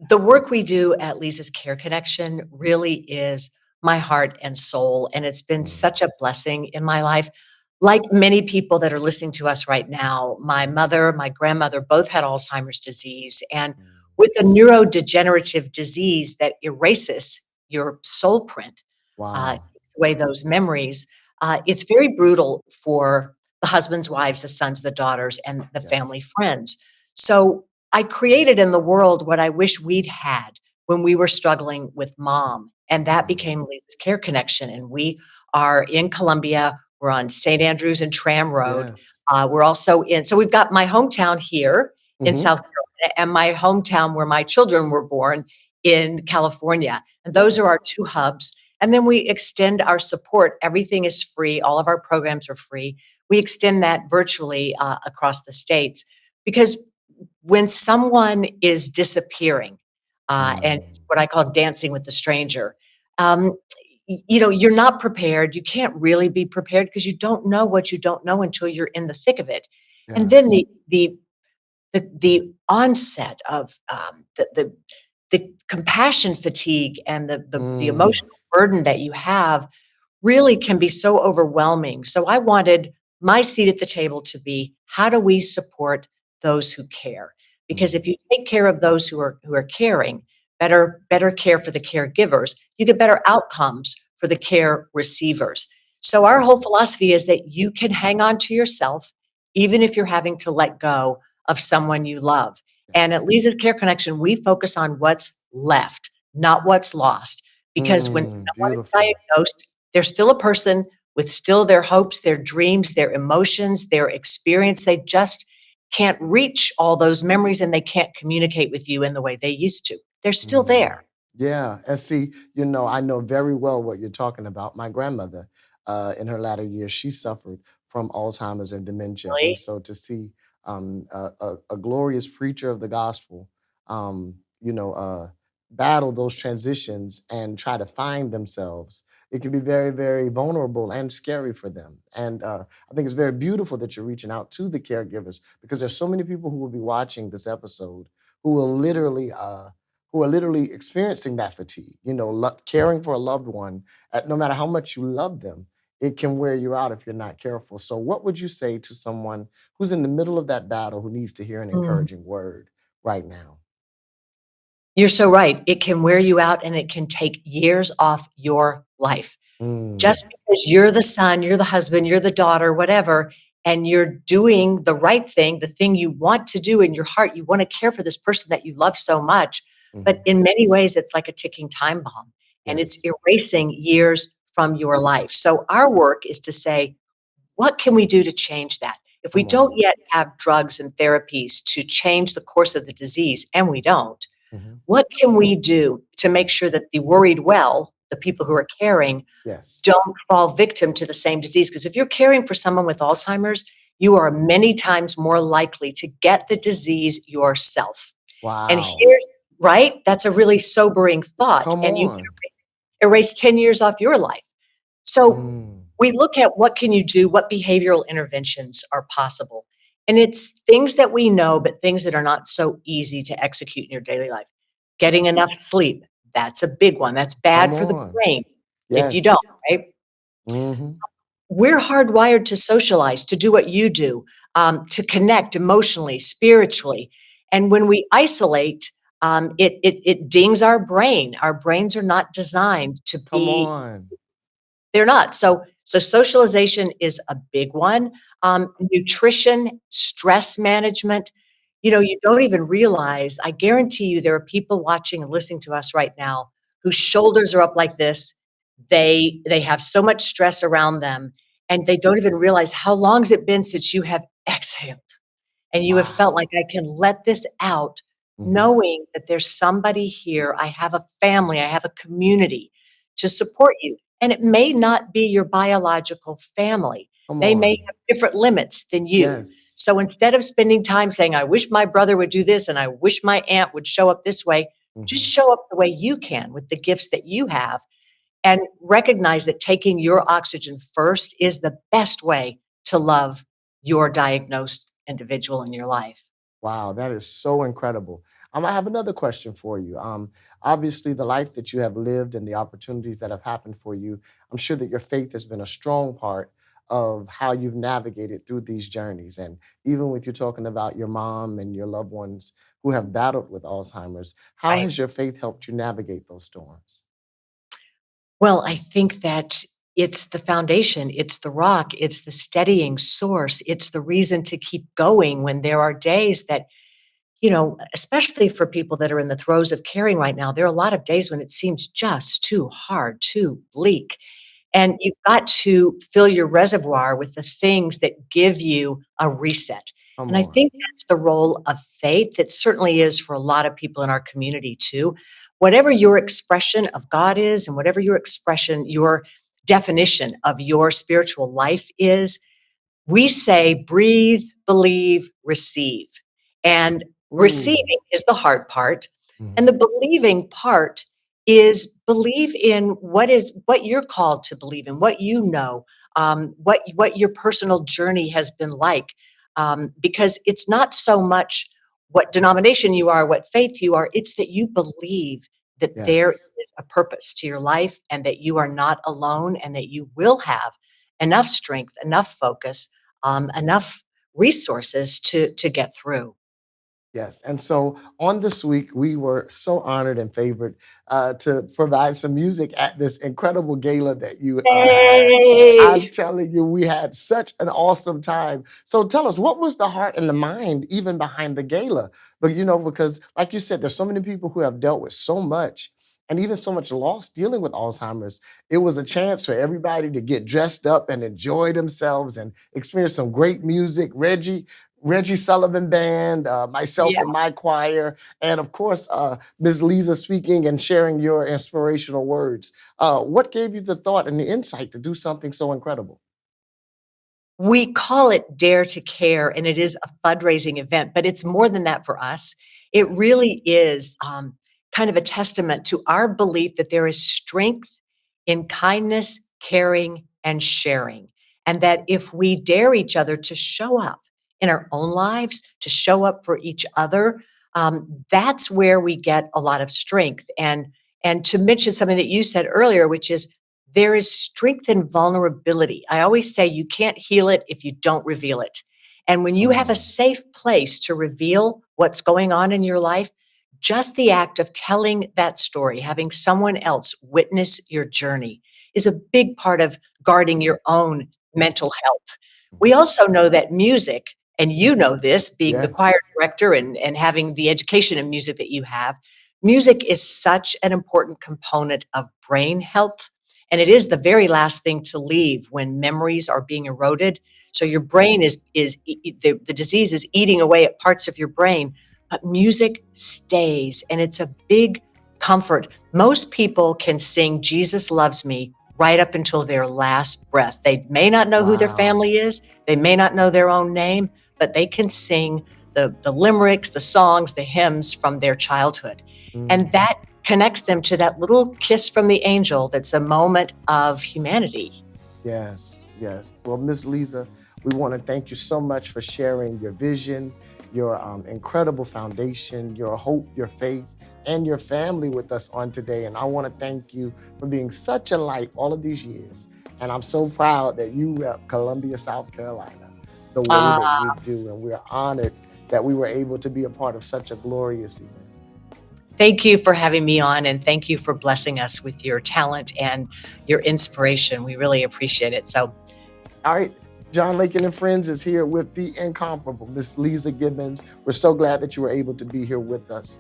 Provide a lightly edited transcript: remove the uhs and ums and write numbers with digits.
The work we do at Leeza's Care Connection really is my heart and soul, and it's been Mm, such a blessing in my life. Like many people that are listening to us right now, my mother, my grandmother both had Alzheimer's disease, and mm. with a neurodegenerative disease that erases your soul print, Wow. takes away those memories, it's very brutal for the husbands, wives, the sons, the daughters, and the Yes. family friends. So I created in the world what I wish we'd had when we were struggling with mom, and that Mm. became Lisa's Care Connection. And we are in Columbia. We're on St. Andrews and Tram Road. Yes. We're also so we've got my hometown here in Mhm. South Carolina and my hometown where my children were born in California. And those Wow. are our two hubs. And then we extend our support. Everything is free. All of our programs are free. We extend that virtually across the states because when someone is disappearing, and Mm. what I call dancing with the stranger, um, you're not prepared. You can't really be prepared because you don't know what you don't know until you're in the thick of it. And then Yes. the onset of the compassion fatigue and the Mm. emotional burden that you have really can be so overwhelming. So I wanted my seat at the table to be, how do we support those who care? Because Mm. if you take care of those who are caring, better care for the caregivers, you get better outcomes for the care receivers. So our whole philosophy is that you can hang on to yourself even if you're having to let go of someone you love. And Yes. at Lisa's Care Connection, we focus on what's left, not what's lost. Because when Mm. someone is Beautiful. diagnosed, they're still a person with still their hopes, their dreams, their emotions, their experience. They just can't reach all those memories and they can't communicate with you in the way they used to. They're still Mm. there. Yeah, and see, I know very well what you're talking about. My grandmother, in her latter years, she suffered from Alzheimer's and dementia, and Really. so to see a glorious preacher of the gospel, um, battle those transitions and try to find themselves, it can be very, very vulnerable and scary for them. And I think it's very beautiful that you're reaching out to the caregivers because there's so many people who will be watching this episode who will literally who are literally experiencing that fatigue. Caring for a loved one, no matter how much you love them, it can wear you out if you're not careful. So, what would you say to someone who's in the middle of that battle who needs to hear an Mm. encouraging word right now? You're so right. It can wear you out and it can take years off your life. Just Mm, because you're the son, you're the husband, you're the daughter, whatever, and you're doing the right thing, the thing you want to do in your heart, you want to care for this person that you love so much. But mhm. in many ways, it's like a ticking time bomb and it's Yes. erasing years from your life. So our work is to say, what can we do to change that? If we Come don't on. yet have drugs and therapies to change the course of the disease, and we don't, Mhm. what can we do to make sure that the worried well, the people who are caring, Yes. don't fall victim to the same disease? Because if you're caring for someone with Alzheimer's, you are many times more likely to get the disease yourself. And Wow. here's right? That's a really sobering thought, Come and you on. can erase 10 years off your life. So Mm, we look at what can you do, what behavioral interventions are possible. And it's things that we know, but things that are not so easy to execute in your daily life. Getting enough sleep, that's a big one. That's bad come for the on. brain if you don't, Yes. right? Mhm. We're hardwired to socialize, to do what you do, to connect emotionally, spiritually. And when we isolate, it dings our brain. Our brains are not designed to Come be, on. they're not. So socialization is a big one. Nutrition, stress management. You don't even realize, I guarantee you there are people watching and listening to us right now whose shoulders are up like this. They have so much stress around them and they don't even realize how long has it been since you have exhaled and you have felt like Wow. I can let this out Mhm. knowing that there's somebody here. I have a family, I have a community to support you. And it may not be your biological family. Come They may on. have different limits than you. Yes. So instead of spending time saying, I wish my brother would do this and I wish my aunt would show up this way, just Mhm. show up the way you can with the gifts that you have and recognize that taking your oxygen first is the best way to love your diagnosed individual in your life. Wow, that is so incredible. I have another question for you. Obviously, the life that you have lived and the opportunities that have happened for you, I'm sure that your faith has been a strong part of how you've navigated through these journeys. And even with you talking about your mom and your loved ones who have battled with Alzheimer's, how Right. has your faith helped you navigate those storms? Well, I think that it's the foundation, it's the rock, it's the steadying source, it's the reason to keep going when there are days that, especially for people that are in the throes of caring right now, there are a lot of days when it seems just too hard, too bleak. And you've got to fill your reservoir with the things that give you a reset. Come And I on. think that's the role of faith. It certainly is for a lot of people in our community too. Whatever your expression of God is, and whatever your expression, your definition of your spiritual life is, we say breathe, believe, receive. And Ooh. receiving is the hard part, and the Mhm. believing part is believe in what you're called to believe in, what you know, what your personal journey has been like. Because it's not so much what denomination you are, what faith you are, it's that you believe that there Yes. is a purpose to your life and that you are not alone and that you will have enough strength, enough focus, enough resources to get through. Yes, and so on this week, we were so honored and favored to provide some music at this incredible gala that you had. Yay! I'm telling you, we had such an awesome time. So tell us, what was the heart and the mind even behind the gala? But because like you said, there's so many people who have dealt with so much and even so much loss dealing with Alzheimer's. It was a chance for everybody to get dressed up and enjoy themselves and experience some great music. Reggie Sullivan Band, myself Yeah. and my choir, and of course, Ms. Leeza speaking and sharing your inspirational words. What gave you the thought and the insight to do something so incredible? We call it Dare to Care, and it is a fundraising event, but it's more than that for us. It Yes. really is kind of a testament to our belief that there is strength in kindness, caring, and sharing. And that if we dare each other to show up in our own lives, to show up for each other, that's where we get a lot of strength. And to mention something that you said earlier, which is there is strength in vulnerability. I always say you can't heal it if you don't reveal it. And when you Come have a on. safe place to reveal what's going on in your life, just the act of telling that story, having someone else witness your journey, is a big part of guarding your own mental health. We also know that music, and you know this being the choir Yes. director and having the education in music that you have, music is such an important component of brain health, and it is the very last thing to leave when memories are being eroded. So your brain the disease is eating away at parts of your brain, but music stays, and it's a big comfort. Most people can sing Jesus Loves Me right up until their last breath. They may not know who their Wow. family is, they may not know their own name, but they can sing the limericks, the songs, the hymns from their childhood. And Mm. that connects them to that little kiss from the angel that's a moment of humanity. Yes, yes. Well, Miss Lisa, we want to thank you so much for sharing your vision, your incredible foundation, your hope, your faith, and your family with us on today. And I want to thank you for being such a light all of these years. And I'm so proud that you rep Columbia, South Carolina, the way that Uh, you do. And we're honored that we were able to be a part of such a glorious event. Thank you for having me on, and thank you for blessing us with your talent and your inspiration. We really appreciate it. So, All right. John Lakin and Friends is here with the incomparable Miss Lisa Gibbons. We're so glad that you were able to be here with us.